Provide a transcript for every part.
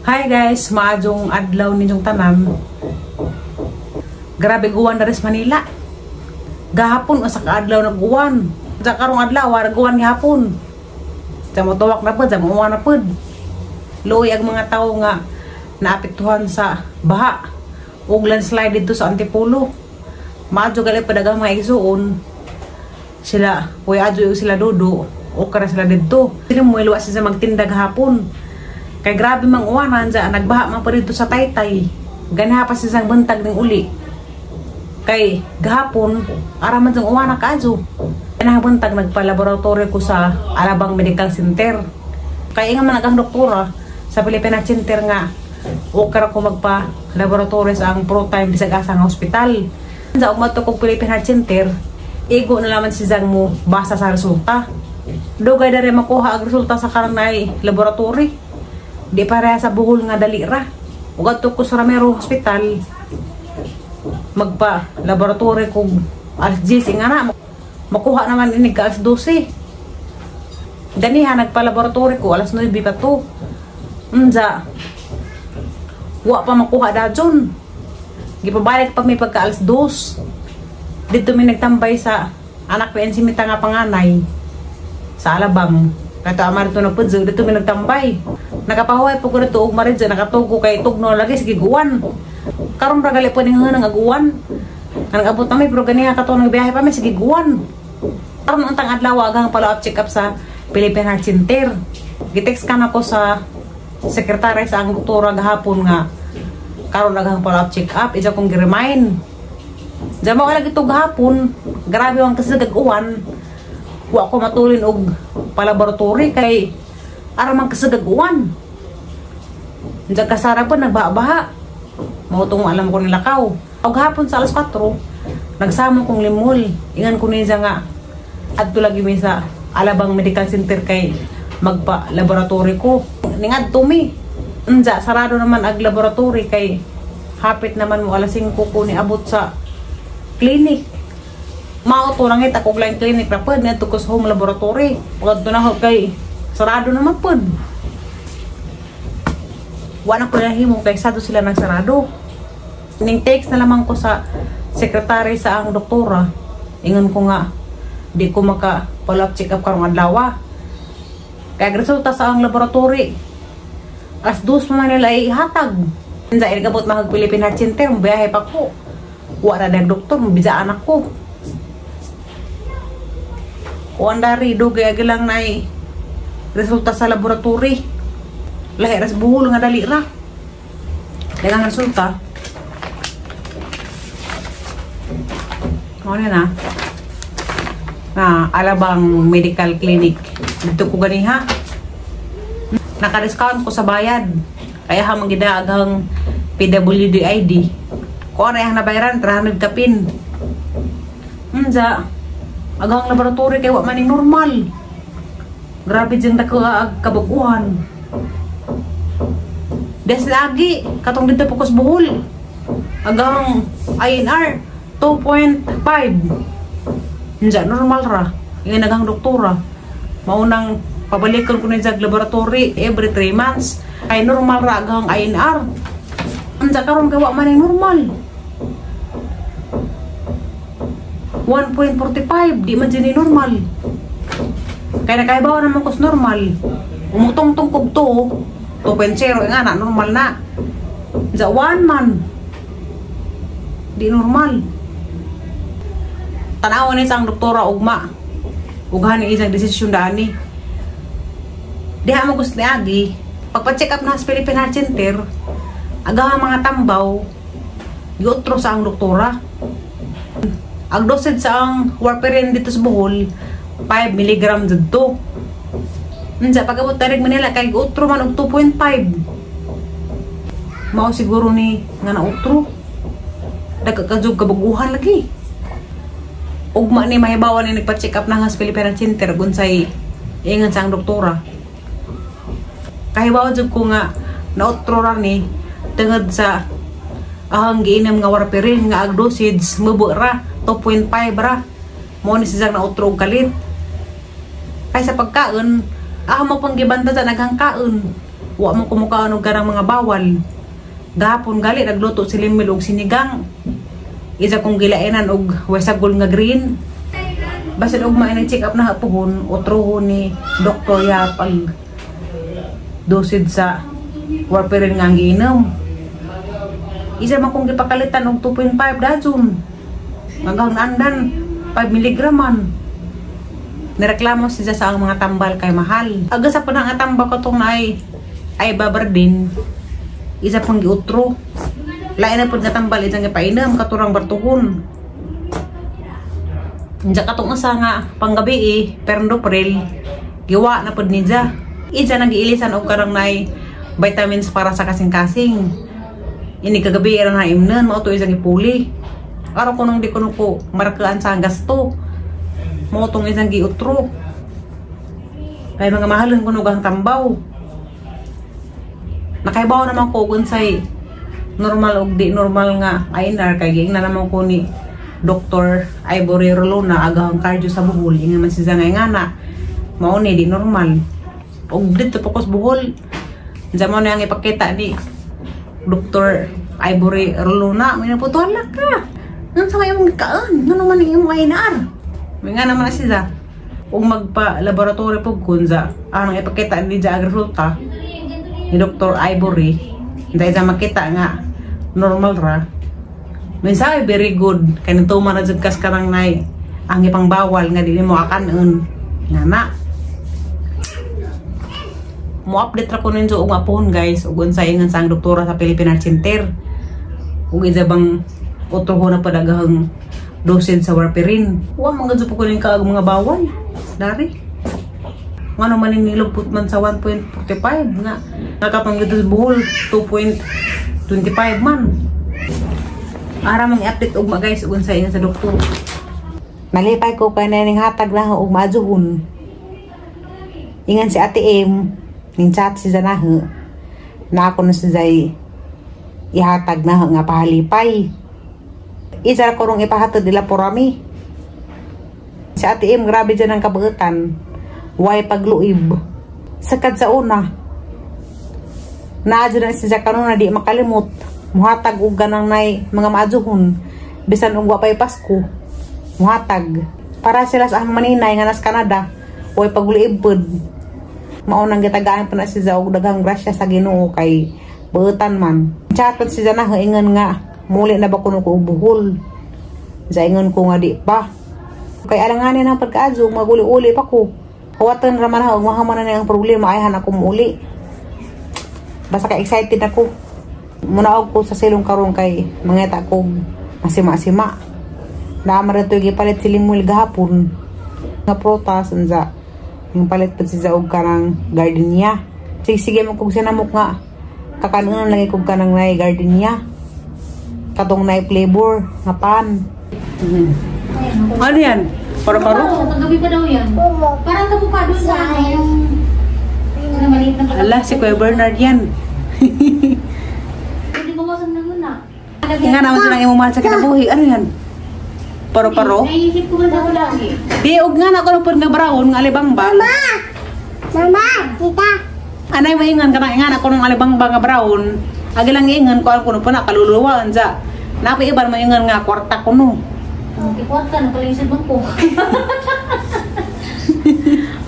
Hi guys, maadjong adlaw ninyong tanan. Grabe guwan na rin sa Manila. Gahapon o sa kaadlaw nag-uwan. Sa karong adlaw, nag-uwan gihapon. Sa motuwak na pod, sa muuwan na pod. Luoy ang mga tao nga naapektuhan sa baha. Ug landslide dito sa Antipolo. Maadjo gali padagang mga igsuon. Sila, kuy adjo sila dudo. O kara sila dito. Sino mo iluwas sa magtinda gahapon. Kay grabe mang uwanan dyan, nagbaha man pa dito sa Taytay. Ganaha pa siyang bantag ng uli. Kay gahapon, araman dyan uwanan ka adyo. Ganaha bantag nagpa-laboratory ko sa Alabang Medical Center. Kaya nga man nagang doktora sa Pilipinas Center nga, ukara ko magpa-laboratory sa ang pro-time bisag asang hospital. Sa umato kong Pilipinas Center, igo na naman siyang mo basa sa resulta. Dugay na rin makuha ang resulta sa karanay laboratory. Di pareha sa buhol nga dali ra. Ug adto ko sa Ramiro Hospital magpa laboratory kog alas 10 nga na makuha naman inig ka alas 12. Ganiha nagpa laboratory ko alas 9 pa to. Unsa wa pa makuha dajon. Gipabalik pa may pagka alas 2. Dito may nagtambay sa anak ko si Mita nga panganay sa Alabang. Kato amar to nagpudso dito may nagtambay. Nakapahuay po ko dito og maridja nakatugo kay tugno lagi sige guwan. Karon ra gali po ning nang aguwan. Kanang abot na may pero ganiha kato nang biyahe pa may sige guwan. Karon untang adlaw agang follow-up check-up sa Philippine Heart Center. Gitext kan ako sa sekretary sa ang doktora gahapon nga karon agang follow-up check-up isa kong gi-remind. Dama wala gito gahapon. Grabe ang kasagag uwan. Wa ko matulin og palaboratory kay aramang kasagaguan. Diyan kasara po nagbaha-baha. Mautong alam ko nilakaw. Og hapon sa alas 4, nagsamo kong limol. Ingan ko niya nga adto lagi mi sa Alabang Medical Center kay magpa-laboratory ko. Ningadto mi. Unja sarado naman ag laboratory kay hapit naman mo alas 5 ko ni abot sa clinic. Mao to langit ako lang clinic ra pod ngadto ko sa home laboratory. Ug adto na kay sarado naman pod. Wala ko na himo kay sado sila nagsarado. Ning text na lamang ko sa secretary sa ang doktora. Ingon ko nga di ko maka follow-up check up karong adlaw. Kay resulta sa ang laboratory as 2 pa man nila ihatag. Unsa igabot mahag Philippine Heart Center, biyahe pa ko. Wala na doktor, mabijaan ako. Kuan dari dugay lang na resulta sa laboratory. Lahi ras buhol nga dali ra. Dagang resulta. Ano na? Alabang Medical Clinic. Dito ko ganiha. Naka-discount ko sa bayad. Kaya hamang gidaagang PWD ID. Kung ano yung nabayaran, 300 kapin. Unsa? Agang laboratory kay wa maning normal. Grabe dyan dako ag kabaguhan. Des lagi katong dito fokus buhol. Agang INR 2.5. Unsa normal ra. Ingon agang doktora. Maunang pabalikan ko ni sa laboratory every 3 months. Ay normal ra agang INR. Unsa karon kay wa maning normal. 1.45 di man dyan normal. Kaya nakaibaw naman ko sa normal. Umutong-tong kog to 2.0 nga na normal na. Sa 1 man di normal. Tanawan ni sang doktora ugma. Ughan ni isang desisyon dani. Diha mo gusto ni agi pagpa-check up na sa Philippine Heart Center aga mga tambaw giotro sa ang doktora. Ang dosage sa ang warfarin dito sa buhol 5 mg dito. Unsa pagabot tarig Manila kay utro man og 2.5. Mao siguro ni nga na utro. Dagkakajog kabaguhan lagi. Ugma ni mahibawan ni nagpa-check up na sa Philippine Center unsay ingon sa ang doktora. Kahibaw jud ko nga na utro ra ni tungod sa ahang giinom nga warfarin nga ag dosage mubo ra 2.5 ra. Mo ni siyang na utro og kalit. Kay sa pagkaon, mo pang gibanta sa naghang kaon. wa mo kumukaon og karang mga bawal. Gahapon gali nagluto si Limil og sinigang. Isa kong gilainan og wasagol nga green. Basin og may check up na hapuhon, utrohon ni doktor ya pag dosid sa warfarin nga giinom. Isa man kong gipakalitan og 2.5 dajon. Hanggang andan 5 mg man. Nireklamo siya sa ang mga tambal kay mahal. Aga sa panang atamba ko tong ay babardin. Isa pang giutro. Lain na pud nga tambal isang gipainam katurang bartuhon. Diya katong usa nga panggabi Perndopril giwa na pud niya. Isa nagiilisan og karang nay vitamins para sa kasing-kasing. Ini kagabi ra na imnon mao to isang ipuli. Araw ko nung di ko markaan sa gasto. Mo tong isang giutro. Kay mga mahalon ko nugang tambaw. Nakaibaw naman ko unsay normal og di normal nga INR kay giing na naman ko ni Dr. Ivory Rolona agahang cardio sa Bohol. Ingon man siya nga mao ni di normal. Og dito pokus Bohol. Zaman na yang ipakita ni Dr. Ivory Rolona, may naputuhan ka. Nang sa mayong kaan, ano man yung mga INR? May nga naman na siya. Kung magpa-laboratory po kunza, anong ipakita ni Jaga resulta ni Dr. Ivory, dahil sa makita nga normal ra. Minsan very good. Kaya nito man na kas karang nay ang ipang bawal nga dili mo akanon. Nga na. Mo-update ra ko ninyo og apon guys, ug unsay ingon sang doktora sa Philippine Heart Center. Ug isa bang utroho na padagahang dosin sa warfarin. Wa man gud ko ning kaag mga bawal. Dari. Ngano man ning nilupot man sa 1.45 nga nakapang gid sa Bohol 2.25 man. Ara mang i-update og guys ug unsay ingon sa doktor. Malipay ko kay ning hatag lang og majuhon. Ingan si Ate M ning chat si Zanahe na ako na si Zay ihatag na nga pahalipay. Isa ko rong ipahatod nila porami. Si Ate M grabe dyan ang kabuutan. Way pagluib. Sakad sa una. Naadyo na siya kanuna di makalimot. Muhatag og ganang nay mga maajuhon. Bisan og wapay Pasko. Muhatag. Para sila sa ang maninay nga nas Canada. Way pagluib pod. Maunang gitagaan pa na siya og daghang grasya sa Ginoo kay buutan man. Chatot siya na ingon nga muli na ba kuno ko Bohol. Sa ingon ko nga di pa. Kay alanganin ang pagkaadyo maguli-uli pa ko. Huwatan raman ha og mahaman na ang problema ayhan ako muuli. Basta ka excited ako. Munaog ko sa silong karon kay mangita ko masima-sima. Naamara to gipalit si Limul gahapon. Nga protas unsa yung palit pa siya og karang gardenia. Sige mo kog sinamok nga kakanunan lang ikog kanang nay gardenia. Katong nay flavor nga pan. Ano yan? Paro-paro? Kagabi pa daw yan. Parang kabukado sa yung maliit na ala, si Kuya Bernard yan. Hindi mo masang na. Nga naman silang imumahan sa kinabuhi. Ano yan? Paro-paro? Naisip ko na wala eh. Di, og nga na ko po nga brown, nga alibangba. Mama, tita. Anay maingan ka na nga ko ng alibangba nga brown. Agi lang ingan ko ano po na kaluluwaan sa. Napiiban mo ingan nga kwarta ko no. Ikwarta, nakalisip mo po.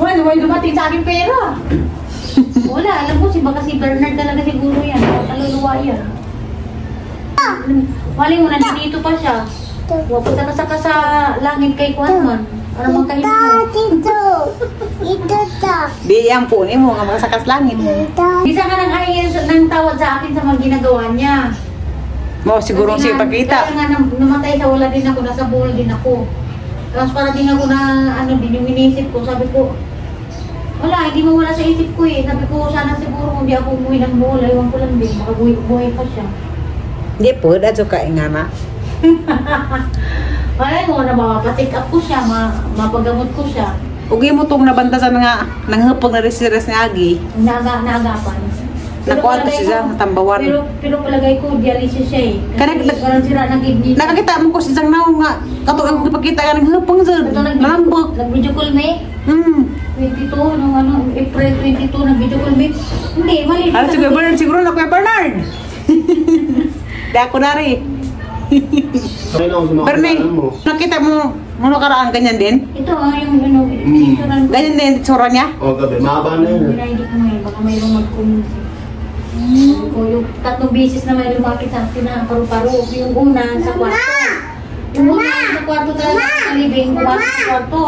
Wala, may dumating sa akin pera. Wala, alam mo, baka si Bernard talaga siguro yan. Kaluluwa yan. Wala mo, nandito pa siya. Wapunta ka sa langit kay Kwanman. Para magkahin mo. Tito. Ito. Di yan po ni mo nga mga sakas langit. Bisa ka nang hingin ng tawad sa akin sa mga ginagawa niya. Mo siguro siya ipakita. Kaya nga namatay sa wala din ako, nasa Bohol din ako. Tapos para din ako na din yung inisip ko, sabi ko, wala, hindi mo wala sa isip ko eh. Sabi ko, sana siguro kung di ako umuwi ng Bohol, aywan ko lang din, baka buhay pa siya. Di po, dadyo ka nga na. Wala mo, mapatik up ko siya, mapagamot ko siya. Ugi mo tong nabantasan nga nanghapog na resiras ni Agi. Naagapan. Nakuha to siya, natambawan. Pero palagay ko, dialysis siya eh. Kanag- Parang sira ng kidney. Nakakita mo ko si isang naong nga, katuang ipakita ka nanghapong sa, nalambok. Nag-video call me? 22, nung ano, April 22, nag-video call meet. Hindi, mali. Ano si Kuya Bernard? Siguro na Kuya Bernard. Di ako na rin. Bernay, nakita mo karaan ganyan din? Ito yung ano, picturean ko. Ganyan din tsura niya? O, gabi. Mahaba na yun. Hindi ko ngayon, baka mayroong mag-comment. O yung 3 beses na may lumakit sa akin na paru-paro. Yung una sa kwarto. Yung una sa kwarto talaga sa living, pumasok sa kwarto.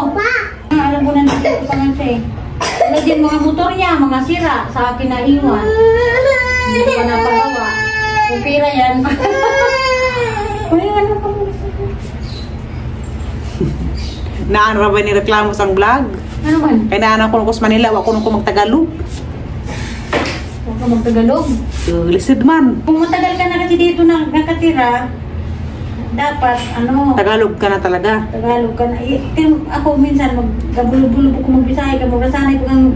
Alam ko na nandito pa nga siya eh. Wala din mga motor niya, mga sira, sa akin na iwan. Hindi ko pa napagawa. Kung pira yan. Uy, ano pa mo? Naan ra ba ni reklamo sang vlog? Ano man? Kaya naan ako nung Manila, wako nung magtagalog. Huwag ka magtagalog. Lisid man. Kung matagal ka na kasi dito nakatira, dapat, ano, Tagalog ka na talaga. Tagalog ka na. Ako minsan, magkabulo-bulo ko mag-Bisaya ka, magkasanay ko kang...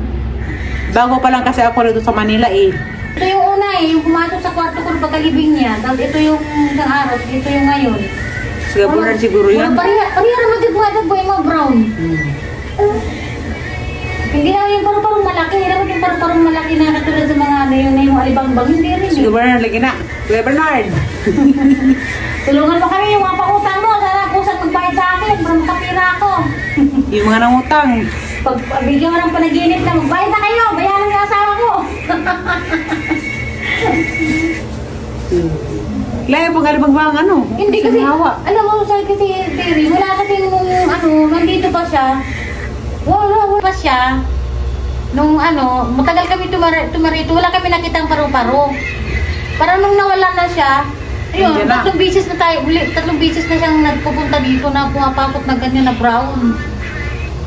Bago pa lang kasi ako dito sa Manila eh. Ito yung una eh, yung pumasok sa kwarto ko ng pagkalibing niya. Tapos ito yung isang araw, ito yung ngayon. Sige, Bernard siguro yan. Pariya naman dito mga brown. Hindi na yung parang malaki. Hindi naman yung parang malaki na katulad sa mga ano yung alibangbang. Hindi rin Sige, eh. Bernard, lagi na. Kuya Bernard. Tulungan mo kami yung mga pakutang mo. Sana kusang magbayad sa akin para makapira ako. Yung mga nangutang. Pag bigyan mo ng panaginip na magbayad na kayo. Bayaran yung asawa ko. Laya pag alibang bang ano? Hindi kasi, hawa. alam mo, sabi kasi, Terry, wala kasi nung, ano, nandito pa siya. Wala pa siya. Nung, ano, matagal kami tumarito, wala kami nakitang paru-paro. Parang nung nawala na siya, ayun, Nandiyan na. 3 beses na tayo, 3 beses na siyang nagpupunta dito na pumapakot na ganyan na brown.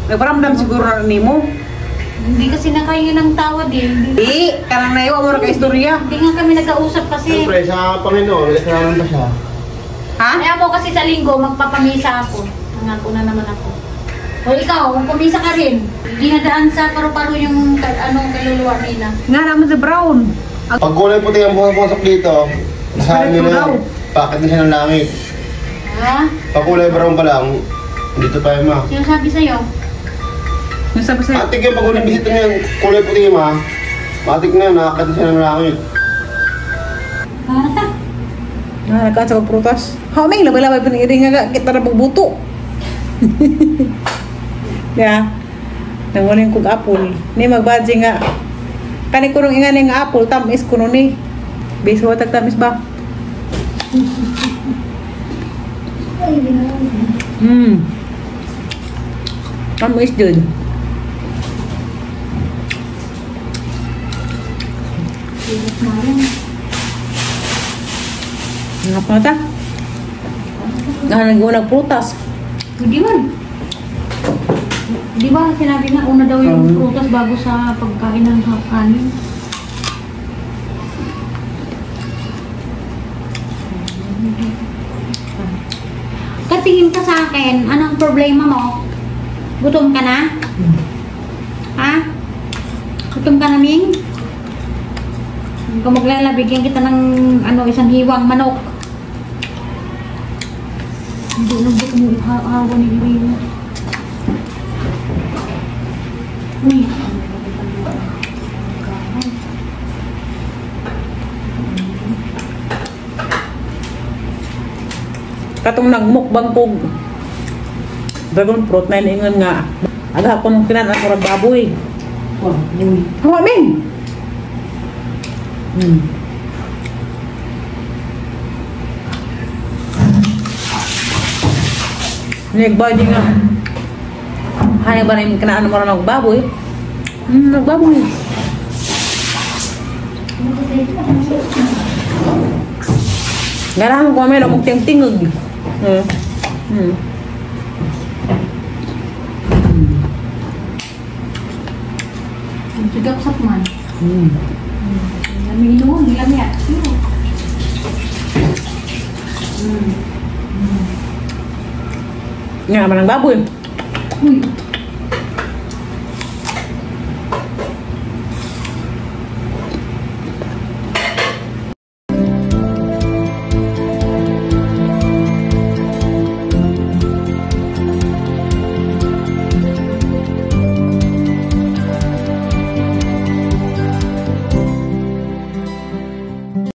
Nagparamdam siguro na nimo. Hindi kasi nakahingi ng tawad eh. Di, kanang naiwa mo na ka istorya. Hindi nga kami nagkausap kasi. Siyempre, sa Panginoon, kasalanan pa siya. Ha? Kaya ako kasi sa linggo, magpapamisa ako. Nangako na naman ako. O ikaw, magpamisa ka rin. Hindi nadaan sa paru-paro yung kaluluwa nila. Nga naman si Brown. Pag kulay puti ang pumasok dito, sa Palit nyo mo daw. na, pakit na siya ng langit. Ha? Pag kulay brown pa lang, dito tayo ma. Sino sabi sa'yo? Yung sabi sa'yo. Atik yung pag ulit bisita niya, kulay puti ma. Matik na yun, nakakit na siya ng langit. Ha? Nakaat sa prutas. Haming, labay-labay piniring nga kita na pagbuto. Ya. Nanguling kong apple. Ni magbadji nga. Kani ko nung ingan nga apple, tamis ko nun eh. Bisa watag tamis ba? Tamis dun. Ngapa ta? Nagunang prutas. Hindi man. Di ba sinabi na una daw yung prutas bago sa pagkain ng kanin? Katingin ka sa akin, anong problema mo? Gutom ka na? Ha? Gutom ka na, Ming? Kung maglala, bigyan kita ng isang hiwang manok. Hindi mo hawa ni Irene. Uy. Katong nagmukbang kog dragon fruit na iningon nga aga ko nung kinan ako rag baboy. Hawa min. Nagbadi nga. Hay ba rin kinaan mo rin nagbaboy? Nagbaboy. Ganahan ko may namog ting-tingog. Sigap-sap man. Lami ino, lami at. Nga man ang baboy. Uy.